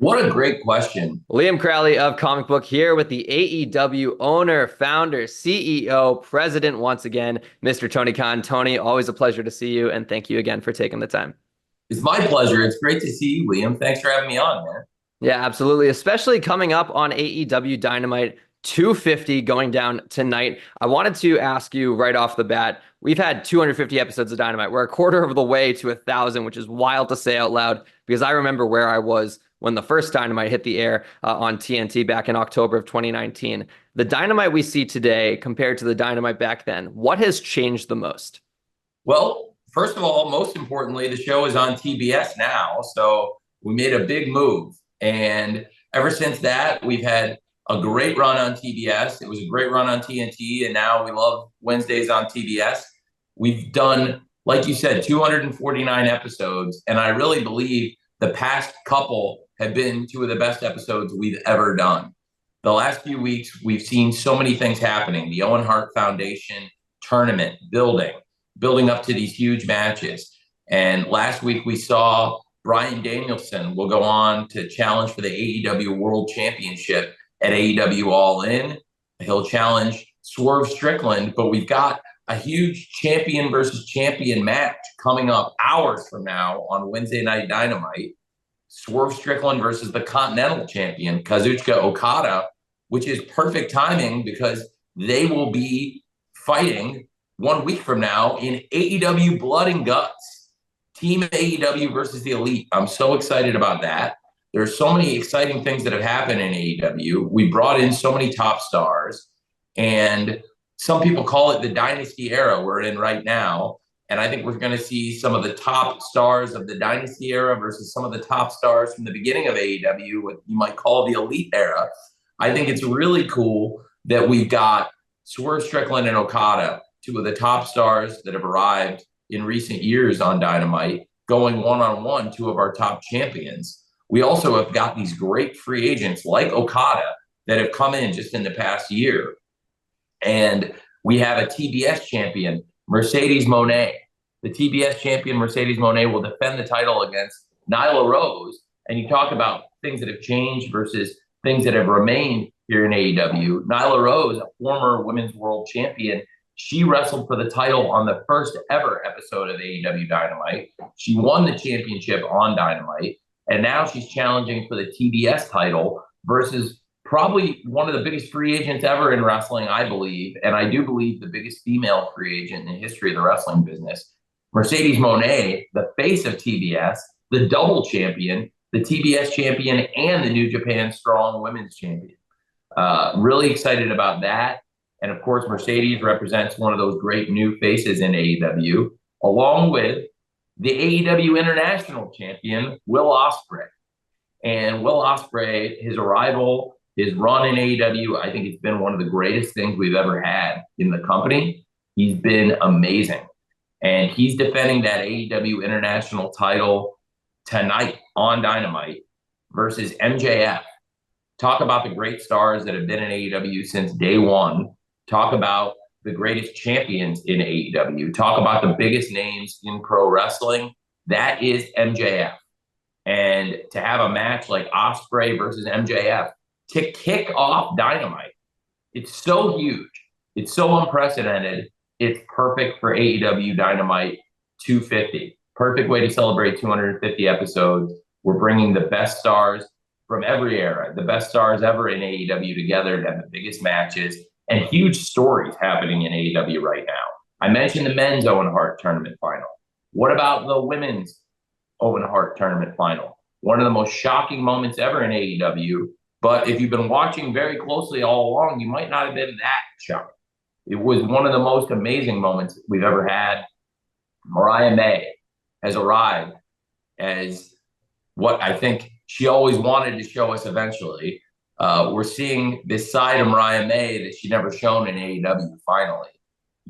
What a great question. Liam Crowley of Comic Book here with the AEW owner, founder, CEO, president once again, Mr. Tony Khan. Tony, always a pleasure to see you, and thank you again for taking the time. It's my pleasure. It's great to see you, Liam. Thanks for having me on, man. Yeah, absolutely. Especially coming up on AEW Dynamite 250 going down tonight. I wanted to ask you right off the bat, we've had 250 episodes of Dynamite. We're a quarter of the way to 1,000, which is wild to say out loud because I remember where I was when the first Dynamite hit the air on TNT back in October of 2019. The Dynamite we see today compared to the Dynamite back then, what has changed the most? Well, first of all, most importantly, the show is on TBS now. So we made a big move. And ever since that, we've had a great run on TBS. It was a great run on TNT. And now we love Wednesdays on TBS. We've done, like you said, 249 episodes. And I really believe the past couple have been two of the best episodes we've ever done. The last few weeks, we've seen so many things happening. The Owen Hart Foundation tournament building up to these huge matches. And last week we saw Bryan Danielson will go on to challenge for the AEW World Championship at AEW All In. He'll challenge Swerve Strickland, but we've got a huge champion versus champion match coming up hours from now on Wednesday Night Dynamite. Swerve Strickland versus the Continental Champion, Kazuchika Okada, which is perfect timing because they will be fighting 1 week from now in AEW Blood and Guts. Team AEW versus the Elite. I'm so excited about that. There's so many exciting things that have happened in AEW. We brought in so many top stars, and some people call it the dynasty era we're in right now. And I think we're going to see some of the top stars of the dynasty era versus some of the top stars from the beginning of AEW, what you might call the elite era. I think it's really cool that we've got Swerve Strickland and Okada, two of the top stars that have arrived in recent years on Dynamite, going one-on-one, two of our top champions. We also have got these great free agents like Okada that have come in just in the past year. And we have a TBS champion, Mercedes Moné. The TBS champion, Mercedes Moné, will defend the title against Nyla Rose. And you talk about things that have changed versus things that have remained here in AEW. Nyla Rose, a former women's world champion, she wrestled for the title on the first ever episode of AEW Dynamite. She won the championship on Dynamite. And now she's challenging for the TBS title versus probably one of the biggest free agents ever in wrestling, I believe. And I do believe the biggest female free agent in the history of the wrestling business. Mercedes Moné, the face of TBS, the double champion, the TBS champion, and the New Japan Strong Women's Champion. Really excited about that. And of course, Mercedes represents one of those great new faces in AEW, along with the AEW International Champion, Will Ospreay. And Will Ospreay, his arrival, his run in AEW, I think it's been one of the greatest things we've ever had in the company. He's been amazing. And he's defending that AEW International title tonight on Dynamite versus MJF. Talk about the great stars that have been in AEW since day one. Talk about the greatest champions in AEW. Talk about the biggest names in pro wrestling. That is MJF. And to have a match like Ospreay versus MJF to kick off Dynamite, it's so huge. It's so unprecedented. It's perfect for AEW Dynamite 250. Perfect way to celebrate 250 episodes. We're bringing the best stars from every era, the best stars ever in AEW together to have the biggest matches and huge stories happening in AEW right now. I mentioned the men's Owen Hart tournament final. What about the women's Owen Hart tournament final? One of the most shocking moments ever in AEW. But if you've been watching very closely all along, you might not have been that shocked. It was one of the most amazing moments we've ever had. Mariah May has arrived as what I think she always wanted to show us eventually. We're seeing this side of Mariah May that she'd never shown in AEW finally.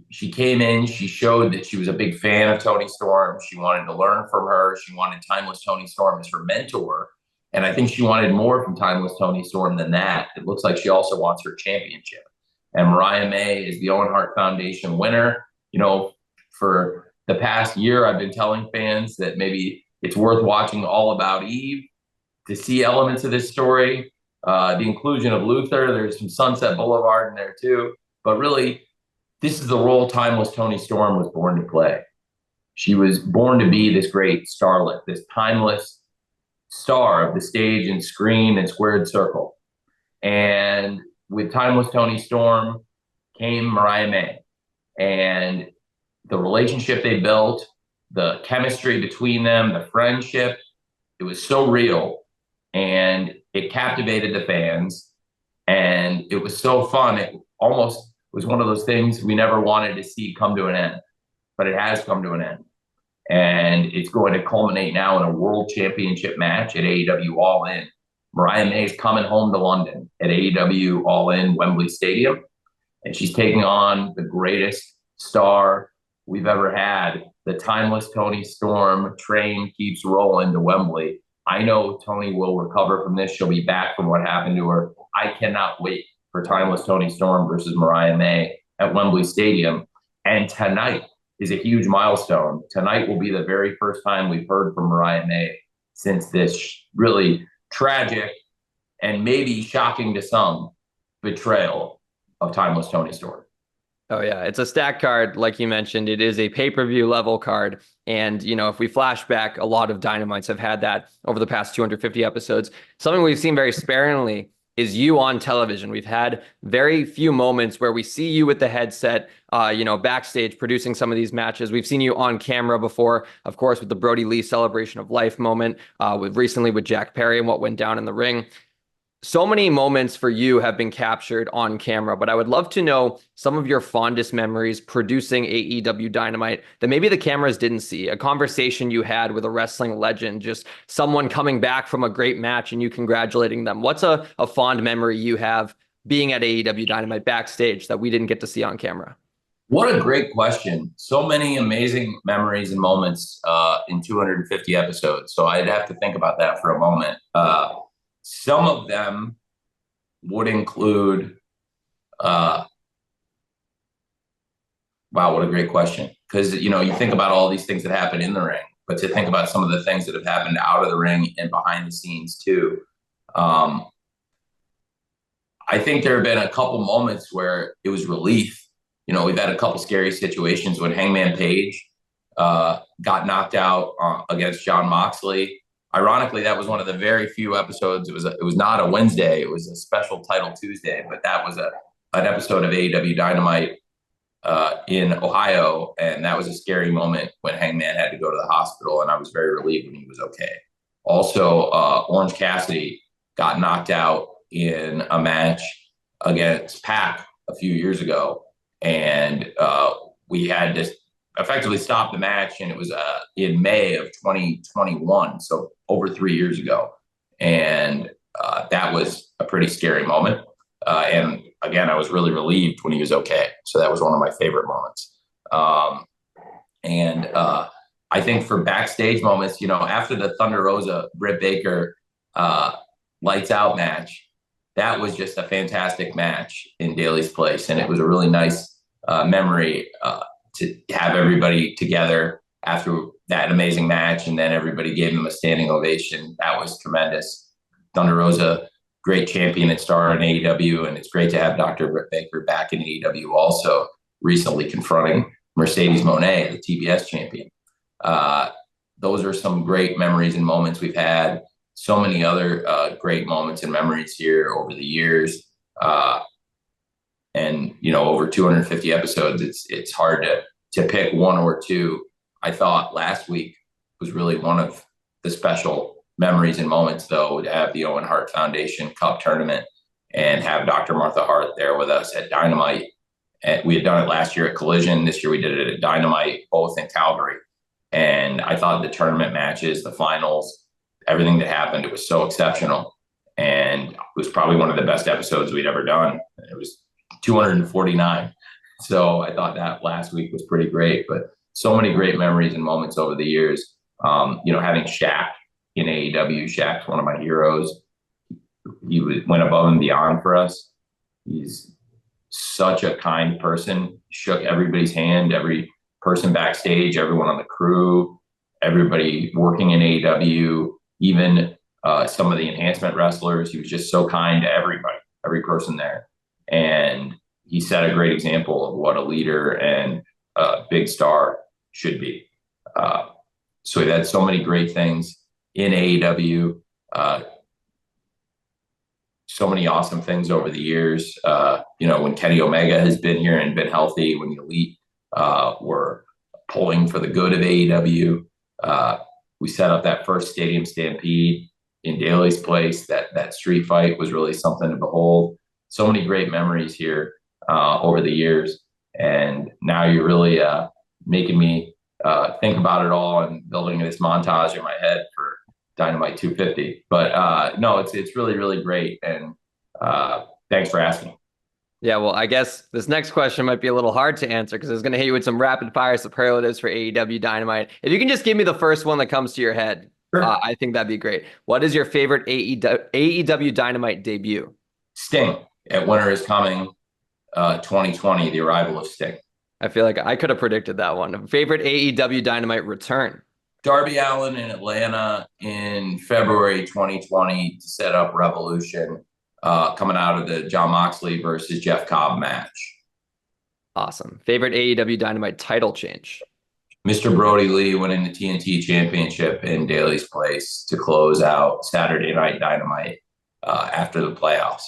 She came in, she showed that she was a big fan of Toni Storm. She wanted to learn from her. She wanted Timeless Toni Storm as her mentor. And I think she wanted more from Timeless Toni Storm than that. It looks like she also wants her championship. And Mariah May is the Owen Hart Foundation winner. You know, for the past year, I've been telling fans that maybe it's worth watching All About Eve to see elements of this story. The inclusion of Luther, there's some Sunset Boulevard in there too. But really, this is the role Timeless Tony Storm was born to play. She was born to be this great starlet, this timeless star of the stage and screen and squared circle. And with Timeless Tony Storm came Mariah May. And the relationship they built, the chemistry between them, the friendship, it was so real. And it captivated the fans. And it was so fun. It almost was one of those things we never wanted to see come to an end. But it has come to an end. And it's going to culminate now in a world championship match at AEW All In. Mariah May is coming home to London at AEW All In Wembley Stadium. And she's taking on the greatest star we've ever had. The Timeless Tony Storm train keeps rolling to Wembley. I know Tony will recover from this. She'll be back from what happened to her. I cannot wait for Timeless Tony Storm versus Mariah May at Wembley Stadium. And tonight is a huge milestone. Tonight will be the very first time we've heard from Mariah May since this really tragic and maybe shocking to some betrayal of Timeless Tony Storm. Oh yeah, it's a stack card, like you mentioned. It is a pay-per-view level card, and if we flash back, a lot of Dynamites have had that over the past 250 episodes. Something we've seen very sparingly is you on television. We've had very few moments where we see you with the headset, backstage producing some of these matches. We've seen you on camera before, of course, with the Brody Lee Celebration of Life moment, recently with Jack Perry and what went down in the ring. So many moments for you have been captured on camera, but I would love to know some of your fondest memories producing AEW Dynamite that maybe the cameras didn't see. A conversation you had with a wrestling legend, just someone coming back from a great match and you congratulating them. What's a fond memory you have being at AEW Dynamite backstage that we didn't get to see on camera? What a great question. So many amazing memories and moments in 250 episodes. So I'd have to think about that for a moment. Some of them would include, wow, what a great question. Because, you think about all these things that happen in the ring, but to think about some of the things that have happened out of the ring and behind the scenes too. I think there have been a couple moments where it was relief. We've had a couple scary situations when Hangman Page got knocked out against Jon Moxley. Ironically, that was one of the very few episodes. It was not a Wednesday. It was a special title Tuesday, but that was an episode of AEW Dynamite in Ohio, and that was a scary moment when Hangman had to go to the hospital, and I was very relieved when he was okay. Also, Orange Cassidy got knocked out in a match against Pac a few years ago, and we had to effectively stop the match, and it was in May of 2021, so over 3 years ago. And that was a pretty scary moment. And again, I was really relieved when he was okay. So that was one of my favorite moments. I think for backstage moments, after the Thunder Rosa, Britt Baker lights out match, that was just a fantastic match in Daly's Place. And it was a really nice memory to have everybody together after that amazing match, and then everybody gave them a standing ovation. That was tremendous. Thunder Rosa, great champion and star in AEW, and it's great to have Dr. Britt Baker back in AEW also, recently confronting Mercedes Moné, the TBS champion. Those are some great memories and moments we've had. So many other great moments and memories here over the years. And over 250 episodes, it's hard to pick one or two. I thought last week was really one of the special memories and moments, though, to have the Owen Hart Foundation Cup tournament and have Dr. Martha Hart there with us at Dynamite. And we had done it last year at Collision. This year we did it at Dynamite, both in Calgary. And I thought the tournament matches, the finals, everything that happened, it was so exceptional. And it was probably one of the best episodes we'd ever done. It was 249. So I thought that last week was pretty great, but so many great memories and moments over the years. Having Shaq in AEW, Shaq's one of my heroes. He went above and beyond for us. He's such a kind person, shook everybody's hand, every person backstage, everyone on the crew, everybody working in AEW, even some of the enhancement wrestlers. He was just so kind to everybody, every person there. And he set a great example of what a leader and a big star should be. So we've had so many great things in AEW, so many awesome things over the years. When Kenny Omega has been here and been healthy, when the Elite were pulling for the good of AEW, we set up that first Stadium Stampede in Daly's place. That street fight was really something to behold. So many great memories here over the years. And now you're really making me think about it all and building this montage in my head for Dynamite 250. But no, it's really, really great. And thanks for asking. Yeah, well, I guess this next question might be a little hard to answer because I was going to hit you with some rapid fire superlatives for AEW Dynamite. If you can just give me the first one that comes to your head, Sure. I think that'd be great. What is your favorite AEW Dynamite debut? Sting at Winter is Coming 2020, the arrival of Sting. I feel like I could have predicted that one. Favorite AEW Dynamite return? Darby Allin in Atlanta in February 2020 to set up Revolution, coming out of the Jon Moxley versus Jeff Cobb match. Awesome. Favorite AEW Dynamite title change? Mr. Brody Lee winning the TNT Championship in Daly's place to close out Saturday Night Dynamite after the playoffs.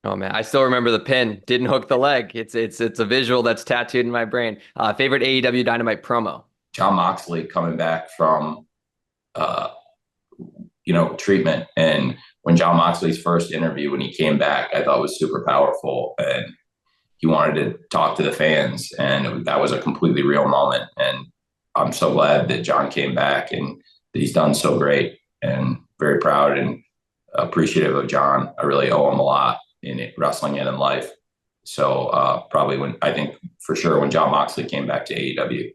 Oh man, I still remember the pin. Didn't hook the leg. It's a visual that's tattooed in my brain. Favorite AEW Dynamite promo? Jon Moxley coming back from treatment, and when Jon Moxley's first interview when he came back, I thought was super powerful, and he wanted to talk to the fans, and that was a completely real moment. And I'm so glad that Jon came back and that he's done so great, and very proud and appreciative of Jon. I really owe him a lot in wrestling and in life. So probably when Jon Moxley came back to AEW.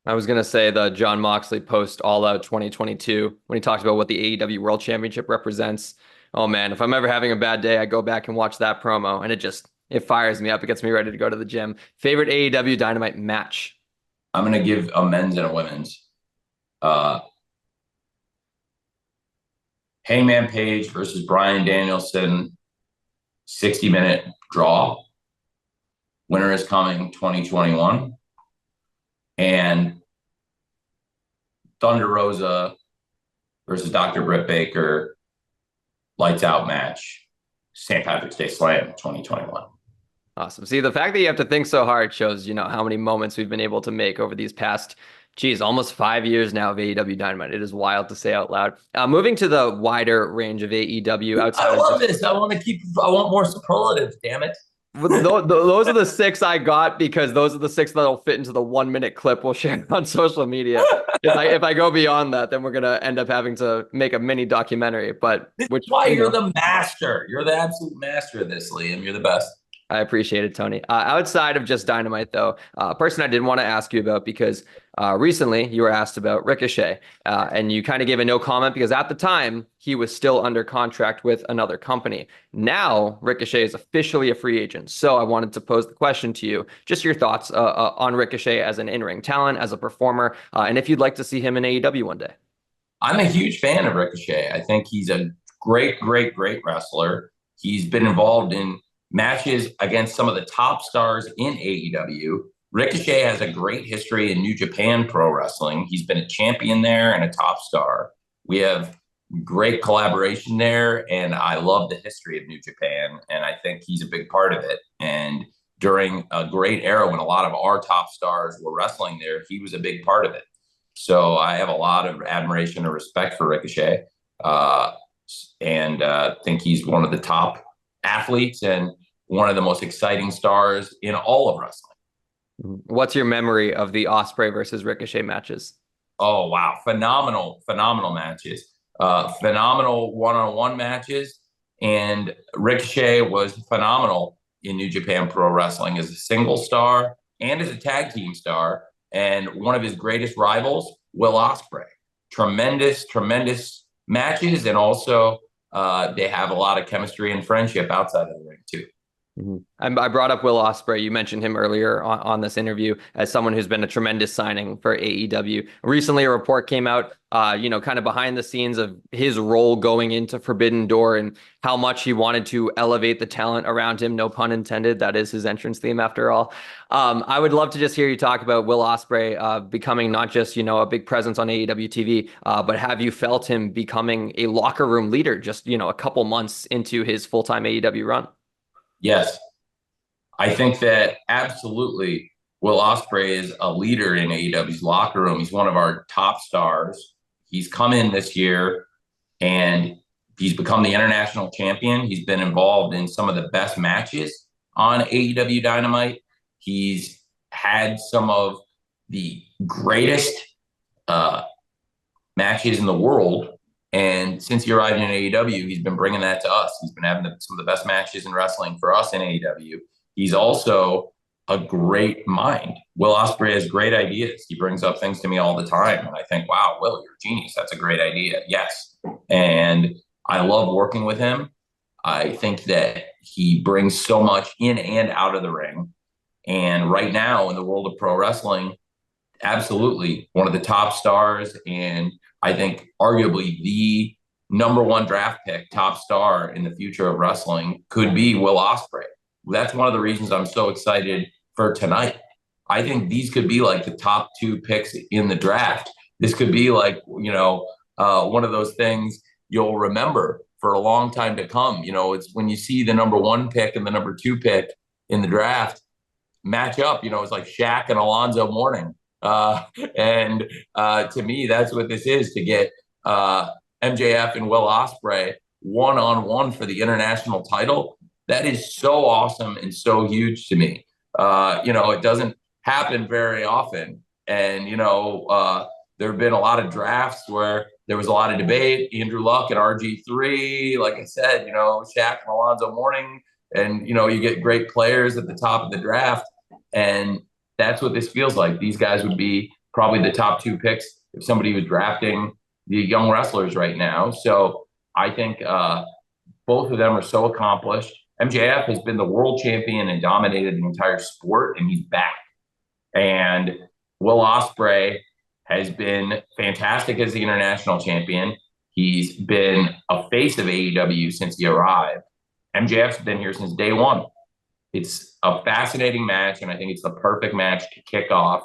I was going to say the Jon Moxley post All Out 2022 when he talked about what the AEW World Championship represents. Oh man, if I'm ever having a bad day, I go back and watch that promo and it fires me up. It gets me ready to go to the gym. Favorite AEW Dynamite match? I'm going to give a men's and a women's. Hangman Page versus Bryan Danielson, 60-minute draw. Winter is Coming 2021. And Thunder Rosa versus Dr. Britt Baker, lights out match, St. Patrick's Day Slam 2021. Awesome. See, the fact that you have to think so hard shows, how many moments we've been able to make over these past, almost 5 years now of AEW Dynamite. It is wild to say out loud. Moving to the wider range of AEW outside. I love this. I want more superlatives, damn it. Those are the 6 I got because those are the 6 that'll fit into the 1-minute clip we'll share on social media. If I go beyond that, then we're going to end up having to make a mini documentary. But This is why you're the master. You're the absolute master of this, Liam. You're the best. I appreciate it, Tony. Outside of just Dynamite, though, a person I did want to ask you about because recently you were asked about Ricochet, and you kind of gave a no comment because at the time he was still under contract with another company. Now Ricochet is officially a free agent. So I wanted to pose the question to you, just your thoughts on Ricochet as an in-ring talent, as a performer, and if you'd like to see him in AEW one day. I'm a huge fan of Ricochet. I think he's a great, great, great wrestler. He's been involved in matches against some of the top stars in AEW. Ricochet has a great history in New Japan Pro Wrestling. He's been a champion there and a top star. We have great collaboration there, and I love the history of New Japan, and I think he's a big part of it. And during a great era when a lot of our top stars were wrestling there, he was a big part of it. So I have a lot of admiration and respect for Ricochet, and think he's one of the top athletes and one of the most exciting stars in all of wrestling. What's your memory of the Ospreay versus Ricochet matches? Oh, wow. Phenomenal matches. Phenomenal one-on-one matches. And Ricochet was phenomenal in New Japan Pro Wrestling as a single star and as a tag team star. And one of his greatest rivals, Will Ospreay. Tremendous matches. And also they have a lot of chemistry and friendship outside of the ring too. I brought up Will Ospreay. You mentioned him earlier on this interview as someone who's been a tremendous signing for AEW. Recently, a report came out, kind of behind the scenes of his role going into Forbidden Door and how much he wanted to elevate the talent around him. No pun intended. That is his entrance theme, after all. I would love to just hear you talk about Will Ospreay becoming not just, a big presence on AEW TV, but have you felt him becoming a locker room leader just, a couple months into his full-time AEW run? Yes, I think that absolutely Will Ospreay is a leader in AEW's locker room. He's one of our top stars. He's come in this year and he's become the international champion. He's been involved in some of the best matches on AEW Dynamite. He's had some of the greatest matches in the world. And since he arrived in AEW, he's been bringing that to us. He's been having some of the best matches in wrestling for us in AEW. He's also a great mind. Will Ospreay has great ideas. He brings up things to me all the time. And I think, wow, Will, you're a genius. That's a great idea. Yes. And I love working with him. I think that he brings so much in and out of the ring. And right now in the world of pro wrestling, absolutely one of the top stars. And I think arguably the number one draft pick, top star in the future of wrestling could be Will Ospreay. That's one of the reasons I'm so excited for tonight. I think these could be like the top two picks in the draft. This could be like, one of those things you'll remember for a long time to come. It's when you see the number one pick and the number two pick in the draft match up, it's like Shaq and Alonzo Mourning. To me, that's what this is, to get MJF and Will Ospreay one-on-one for the international title. That is so awesome and so huge to me. It doesn't happen very often. And, there have been a lot of drafts where there was a lot of debate, Andrew Luck and RG3, like I said, Shaq and Alonzo Mourning, and, you get great players at the top of the draft. And that's what this feels like. These guys would be probably the top two picks if somebody was drafting the young wrestlers right now. So I think both of them are so accomplished. MJF has been the world champion and dominated the entire sport, and he's back. And Will Ospreay has been fantastic as the international champion. He's been a face of AEW since he arrived. MJF's been here since day one. It's a fascinating match, and I think it's the perfect match to kick off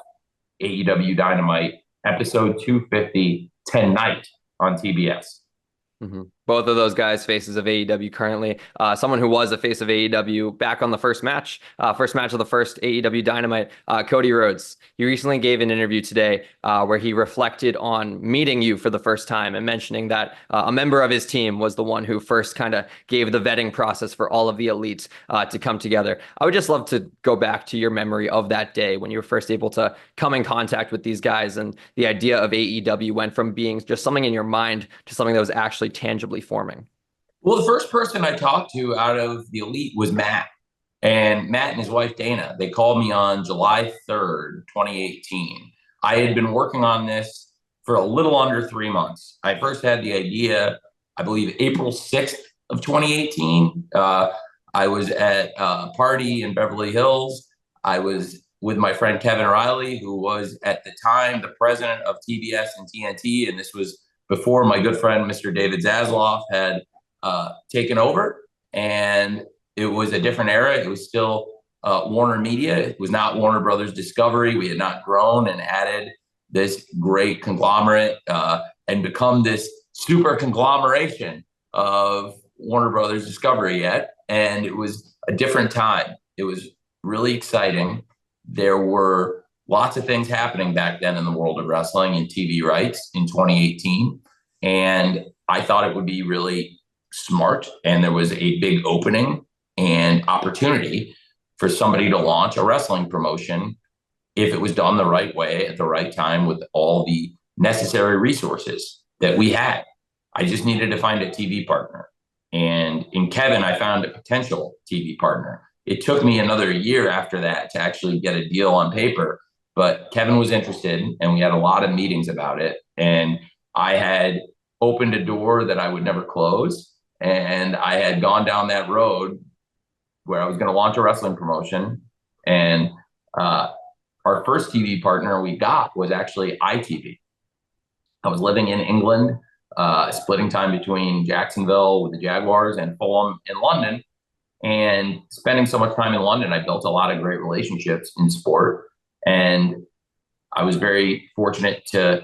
AEW Dynamite episode 250 tonight on TBS. Both of those guys faces of AEW currently. Someone who was a face of AEW back on the first match of the first AEW Dynamite, Cody Rhodes. He recently gave an interview today where he reflected on meeting you for the first time and mentioning that a member of his team was the one who first kind of gave the vetting process for all of the elites to come together. I would just love to go back to your memory of that day when you were first able to come in contact with these guys, and the idea of AEW went from being just something in your mind to something that was actually tangibly forming. Well, the first person I talked to out of the elite was Matt. And Matt and his wife, Dana, they called me on July 3rd, 2018. I had been working on this for a little under 3 months. I first had the idea, I believe, April 6th of 2018. I was at a party in Beverly Hills. I was with my friend Kevin Riley, who was at the time the president of TBS and TNT. And this was before my good friend, Mr. David Zasloff, had taken over. And it was a different era. It was still Warner Media. It was not Warner Brothers Discovery. We had not grown and added this great conglomerate and become this super conglomeration of Warner Brothers Discovery yet. And it was a different time. It was really exciting. There were lots of things happening back then in the world of wrestling and TV rights in 2018. And I thought it would be really smart. And there was a big opening and opportunity for somebody to launch a wrestling promotion if it was done the right way at the right time with all the necessary resources that we had. I just needed to find a TV partner. And in Kevin, I found a potential TV partner. It took me another year after that to actually get a deal on paper, but Kevin was interested and we had a lot of meetings about it. And I had opened a door that I would never close. And I had gone down that road where I was going to launch a wrestling promotion. And our first TV partner we got was actually ITV. I was living in England, splitting time between Jacksonville with the Jaguars and Fulham in London. And spending so much time in London, I built a lot of great relationships in sport. And I was very fortunate to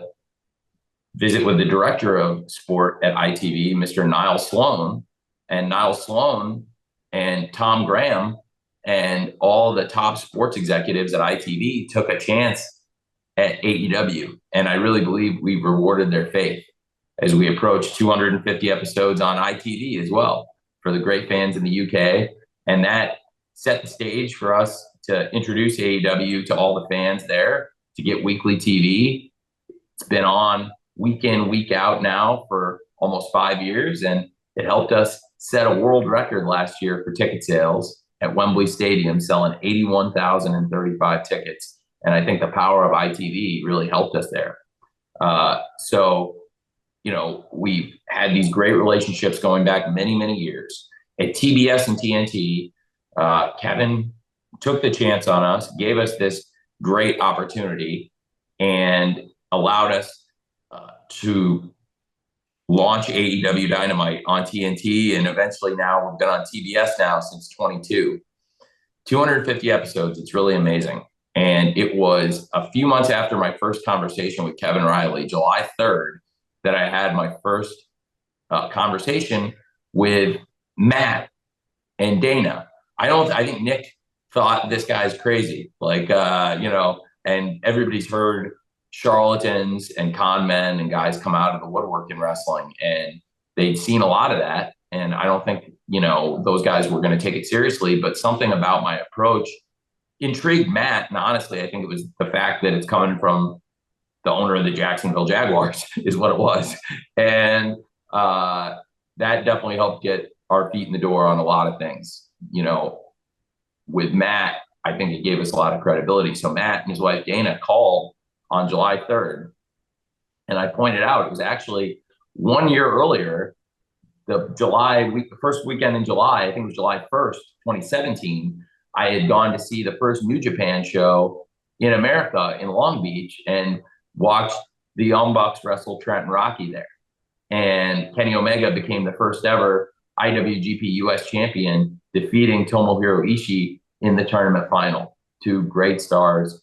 visit with the director of sport at ITV, Mr. Niall Sloan. And Niall Sloan and Tom Graham and all the top sports executives at ITV took a chance at AEW. And I really believe we rewarded their faith as we approached 250 episodes on ITV as well for the great fans in the UK. And that set the stage for us to introduce AEW to all the fans there, to get weekly TV. It's been on week in, week out now for almost 5 years. And it helped us set a world record last year for ticket sales at Wembley Stadium, selling 81,035 tickets. And I think the power of ITV really helped us there. So, you know, we've had these great relationships going back many, many years. At TBS and TNT, Kevin took the chance on us, gave us this great opportunity, and allowed us to launch AEW Dynamite on TNT. And eventually now we've been on TBS now since 250 episodes. It's really amazing. And it was a few months after my first conversation with Kevin Riley, July 3rd, that I had my first conversation with Matt and Dana. I think Nick thought this guy's crazy, and everybody's heard charlatans and con men and guys come out of the woodwork in wrestling, and they'd seen a lot of that. And I don't think, those guys were going to take it seriously, but something about my approach intrigued Matt. And honestly, I think it was the fact that it's coming from the owner of the Jacksonville Jaguars is what it was. And that definitely helped get our feet in the door on a lot of things. With Matt, I think it gave us a lot of credibility. So Matt and his wife Dana called on July 3rd. And I pointed out it was actually 1 year earlier, the first weekend in July, I think it was July 1st, 2017, I had gone to see the first New Japan show in America in Long Beach and watched the Young Bucks wrestle Trent and Rocky there. And Kenny Omega became the first ever IWGP US champion, defeating Tomohiro Ishii in the tournament final. Two great stars,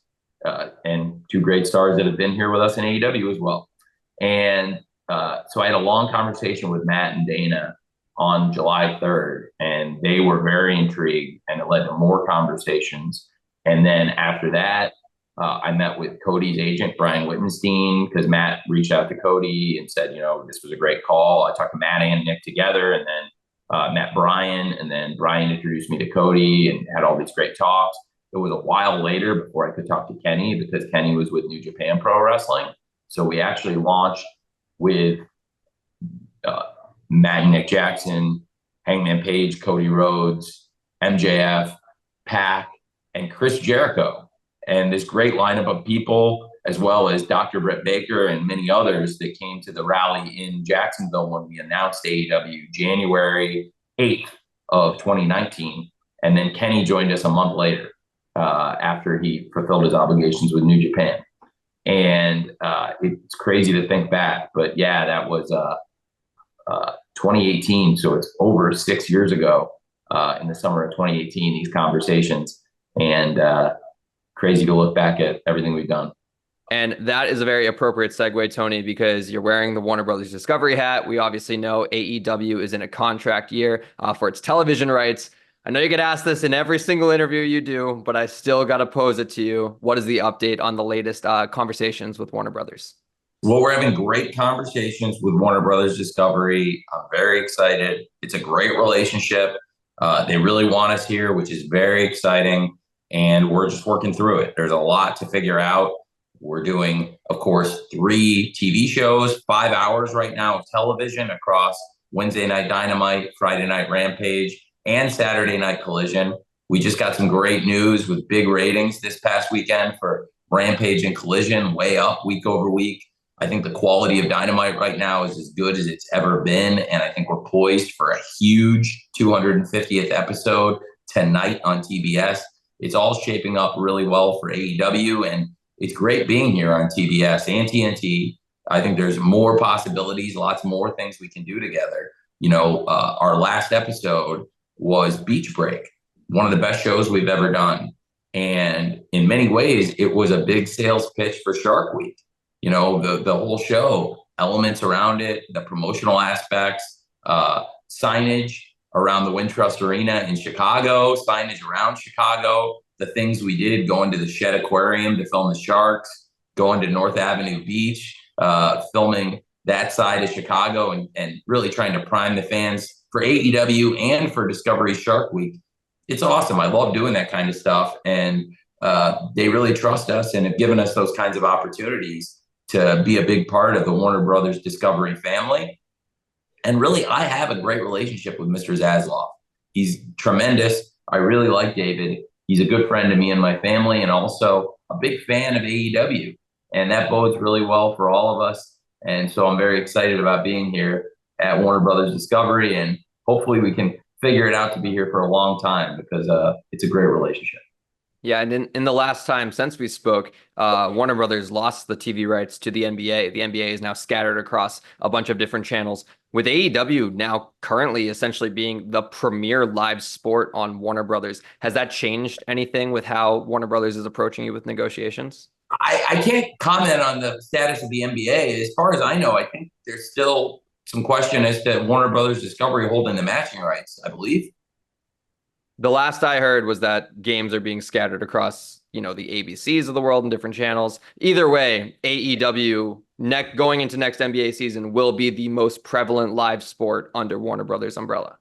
and two great stars that have been here with us in AEW as well. And so I had a long conversation with Matt and Dana on July 3rd, and they were very intrigued, and it led to more conversations. And then after that, I met with Cody's agent, Brian Wittenstein, because Matt reached out to Cody and said, this was a great call. I talked to Matt and Nick together, and then met Brian, and then Brian introduced me to Cody and had all these great talks. It was a while later before I could talk to Kenny, because Kenny was with New Japan Pro Wrestling. So we actually launched with Matt and Nick Jackson, Hangman Page, Cody Rhodes, MJF, Pac, and Chris Jericho. And this great lineup of people, as well as Dr. Britt Baker and many others that came to the rally in Jacksonville when we announced AEW January 8th of 2019. And then Kenny joined us a month later after he fulfilled his obligations with New Japan. And it's crazy to think back, but yeah, that was 2018. So it's over 6 years ago in the summer of 2018, these conversations, and crazy to look back at everything we've done. And that is a very appropriate segue, Tony, because you're wearing the Warner Brothers Discovery hat. We obviously know AEW is in a contract year for its television rights. I know you get asked this in every single interview you do, but I still got to pose it to you. What is the update on the latest conversations with Warner Brothers? Well, we're having great conversations with Warner Brothers Discovery. I'm very excited. It's a great relationship. They really want us here, which is very exciting. And we're just working through it. There's a lot to figure out. We're doing, of course, 3 TV shows, 5 hours right now of television across Wednesday Night Dynamite, Friday Night Rampage, and Saturday Night Collision. We just got some great news with big ratings this past weekend for Rampage and Collision, way up week over week. I think the quality of Dynamite right now is as good as it's ever been. And I think we're poised for a huge 250th episode tonight on TBS. It's all shaping up really well for AEW, and it's great being here on TBS and TNT. I think there's more possibilities, lots more things we can do together. Our last episode was Beach Break, one of the best shows we've ever done. And in many ways, it was a big sales pitch for Shark Week. The whole show, elements around it, the promotional aspects, signage around the Wintrust Arena in Chicago, signage around Chicago, the things we did, going to the Shed Aquarium to film the Sharks, going to North Avenue Beach, filming that side of Chicago, and really trying to prime the fans for AEW and for Discovery Shark Week. It's awesome. I love doing that kind of stuff. And they really trust us and have given us those kinds of opportunities to be a big part of the Warner Brothers Discovery family. And really, I have a great relationship with Mr. Zasloff. He's tremendous. I really like David. He's a good friend to me and my family, and also a big fan of AEW. And that bodes really well for all of us. And so I'm very excited about being here at Warner Brothers Discovery, and hopefully we can figure it out to be here for a long time, because it's a great relationship. Yeah, and in the last time since we spoke, Warner Brothers lost the TV rights to the NBA. The NBA is now scattered across a bunch of different channels, with AEW now currently essentially being the premier live sport on Warner Brothers. Has that changed anything with how Warner Brothers is approaching you with negotiations? I can't comment on the status of the NBA. As far as I know, I think there's still some question as to Warner Brothers Discovery holding the matching rights, I believe. The last I heard was that games are being scattered across, the ABCs of the world and different channels. Either way, AEW going into next NBA season will be the most prevalent live sport under Warner Brothers umbrella.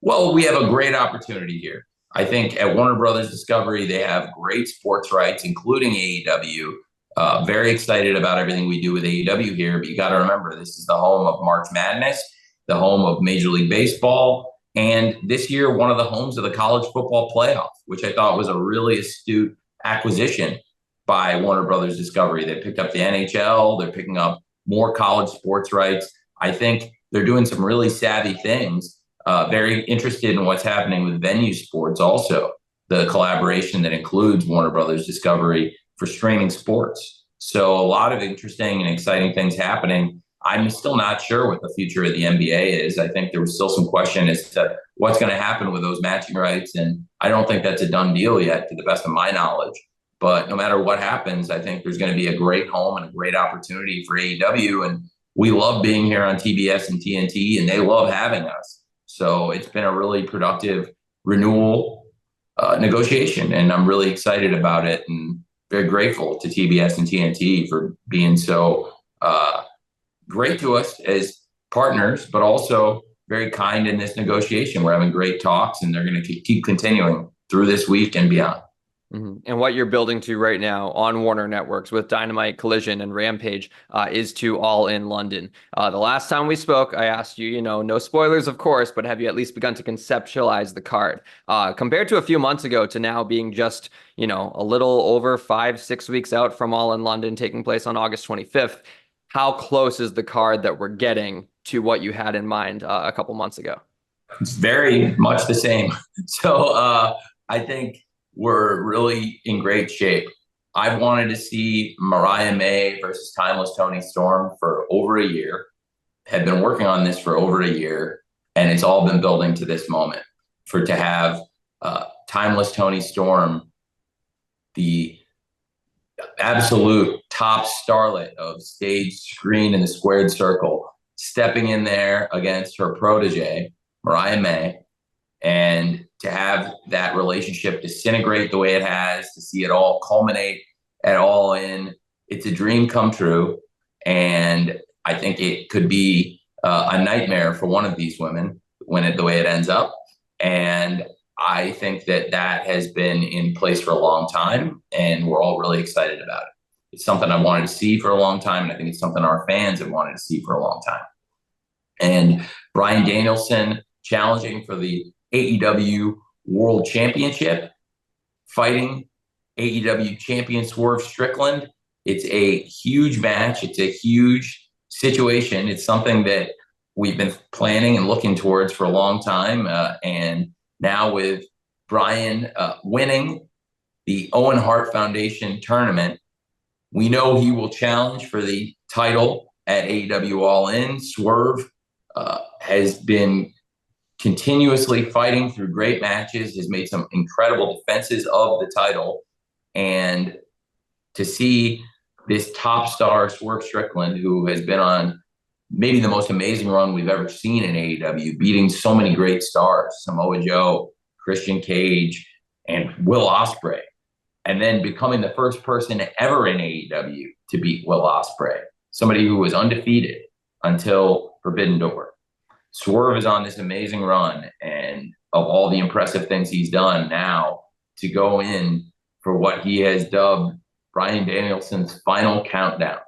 Well, we have a great opportunity here. I think at Warner Brothers Discovery, they have great sports rights, including AEW. Very excited about everything we do with AEW here, but you got to remember, this is the home of March Madness, the home of Major League Baseball, and this year, one of the homes of the college football playoff, which I thought was a really astute acquisition by Warner Brothers Discovery. They picked up the NHL. They're picking up more college sports rights. I think they're doing some really savvy things. Very interested in what's happening with Venue Sports also, the collaboration that includes Warner Brothers Discovery for streaming sports. So a lot of interesting and exciting things happening. I'm still not sure what the future of the NBA is. I think there was still some question as to what's going to happen with those matching rights. And I don't think that's a done deal yet, to the best of my knowledge. But no matter what happens, I think there's going to be a great home and a great opportunity for AEW. And we love being here on TBS and TNT, and they love having us. So it's been a really productive renewal negotiation, and I'm really excited about it and very grateful to TBS and TNT for being so great to us as partners, but also very kind in this negotiation. We're having great talks, and they're going to keep continuing through this week and beyond. Mm-hmm. And what you're building to right now on Warner Networks with Dynamite, Collision, and Rampage is to All in London. The last time we spoke, I asked you, no spoilers, of course, but have you at least begun to conceptualize the card? Compared to a few months ago to now being just, a little over 5-6 weeks out from All in London taking place on August 25th, how close is the card that we're getting to what you had in mind a couple months ago? It's very much the same. So I think we're really in great shape. I've wanted to see Mariah May versus Timeless Toni Storm for over a year, had been working on this for over a year, and it's all been building to this moment. To have Timeless Toni Storm, the absolute top starlet of stage, screen, and the squared circle, stepping in there against her protege, Mariah May, and to have that relationship disintegrate the way it has, to see it all culminate at All In, it's a dream come true. And I think it could be a nightmare for one of these women the way it ends up. And I think that has been in place for a long time, and we're all really excited about it. It's something I wanted to see for a long time, and I think it's something our fans have wanted to see for a long time. And Bryan Danielson challenging for the AEW World Championship, fighting AEW champion Swerve Strickland. It's a huge match. It's a huge situation. It's something that we've been planning and looking towards for a long time. And now with Brian winning the Owen Hart Foundation tournament. We know he will challenge for the title at AEW All In. Swerve has been continuously fighting through great matches, has made some incredible defenses of the title. And to see this top star, Swerve Strickland, who has been on maybe the most amazing run we've ever seen in AEW, beating so many great stars, Samoa Joe, Christian Cage, and Will Ospreay, and then becoming the first person ever in AEW to beat Will Ospreay, somebody who was undefeated until Forbidden Door. Swerve is on this amazing run, and of all the impressive things he's done now, to go in for what he has dubbed Bryan Danielson's final countdown.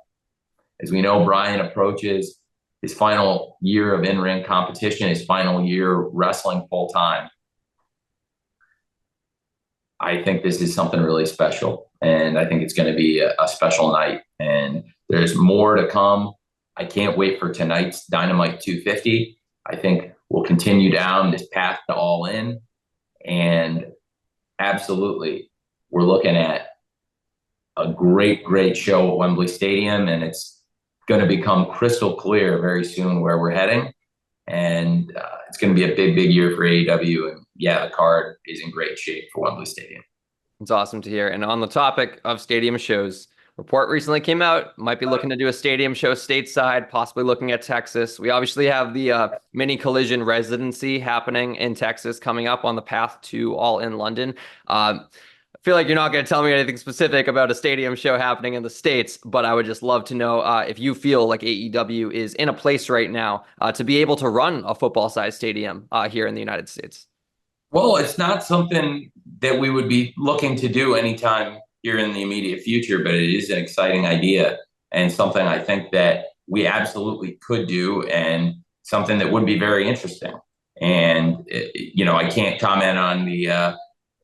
As we know, Bryan approaches his final year of in-ring competition, his final year wrestling full-time. I think this is something really special, and I think it's going to be a special night, and there's more to come. I can't wait for tonight's Dynamite 250. I think we'll continue down this path to All In, and absolutely, we're looking at a great, great show at Wembley Stadium, and it's going to become crystal clear very soon where we're heading, and it's going to be a big, big year for AEW, and yeah, the card is in great shape for Wembley Stadium. It's awesome to hear. And on the topic of stadium shows, report recently came out, might be looking to do a stadium show stateside, possibly looking at Texas. We obviously have the mini collision residency happening in Texas coming up on the path to All In London. I feel like you're not going to tell me anything specific about a stadium show happening in the States, but I would just love to know if you feel like AEW is in a place right now to be able to run a football-sized stadium here in the United States. Well, it's not something that we would be looking to do anytime here in the immediate future, but it is an exciting idea and something I think that we absolutely could do, and something that would be very interesting. And, I can't comment on the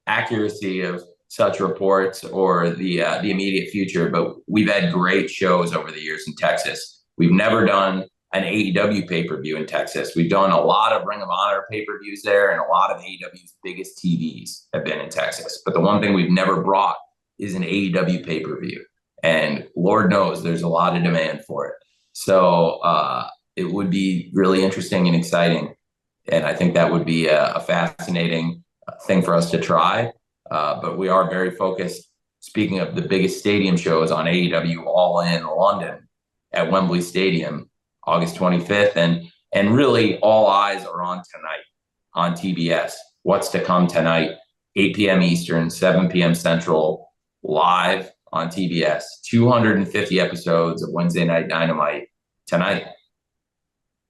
accuracy of such reports or the immediate future, but we've had great shows over the years in Texas. We've never done an AEW pay-per-view in Texas. We've done a lot of Ring of Honor pay-per-views there, and a lot of AEW's biggest TVs have been in Texas. But the one thing we've never brought is an AEW pay-per-view. And Lord knows there's a lot of demand for it. So it would be really interesting and exciting. And I think that would be a fascinating thing for us to try. But we are very focused, speaking of the biggest stadium shows, on AEW All In London at Wembley Stadium, August 25th. And really all eyes are on tonight on TBS. What's to come tonight, 8 p.m. Eastern, 7 p.m. Central, live on TBS. 250 episodes of Wednesday Night Dynamite tonight.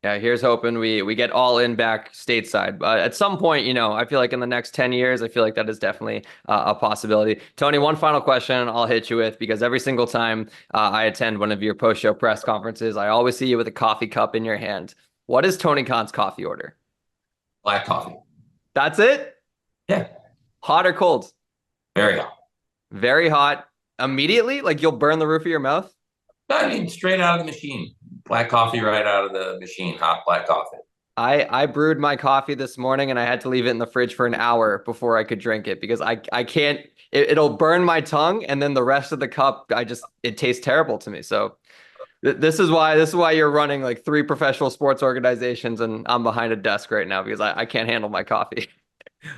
Yeah, here's hoping we get All In back stateside. But at some point, I feel like in the next 10 years, I feel like that is definitely a possibility. Tony, one final question I'll hit you with, because every single time I attend one of your post-show press conferences, I always see you with a coffee cup in your hand. What is Tony Khan's coffee order? Black coffee. That's it? Yeah. Hot or cold? Very hot. Very hot. Immediately? Like you'll burn the roof of your mouth? I mean, straight out of the machine. Black coffee right out of the machine, hot black coffee. I brewed my coffee this morning, and I had to leave it in the fridge for an hour before I could drink it, because I can't, it'll burn my tongue, and then the rest of the cup, it tastes terrible to me. So this is why you're running like 3 professional sports organizations, and I'm behind a desk right now because I can't handle my coffee.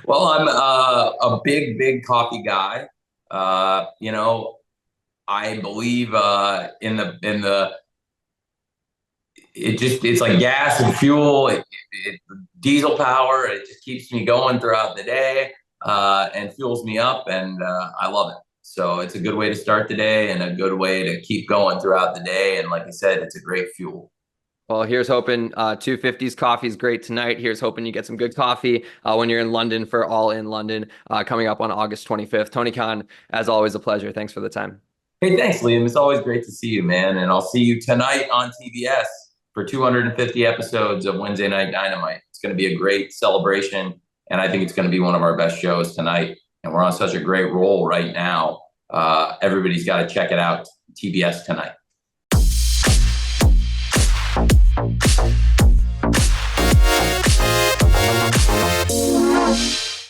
Well, I'm a big, big coffee guy. I believe in the it's like gas and fuel, diesel power. It just keeps me going throughout the day and fuels me up, and I love it. So it's a good way to start the day and a good way to keep going throughout the day. And like I said, it's a great fuel. Well, here's hoping 250's coffee is great tonight. Here's hoping you get some good coffee when you're in London for All In London coming up on August 25th. Tony Khan, as always, a pleasure. Thanks for the time. Hey, thanks, Liam. It's always great to see you, man. And I'll see you tonight on TBS for 250 episodes of Wednesday Night Dynamite. It's going to be a great celebration, and I think it's going to be one of our best shows tonight. And we're on such a great roll right now. Everybody's got to check it out, TBS tonight.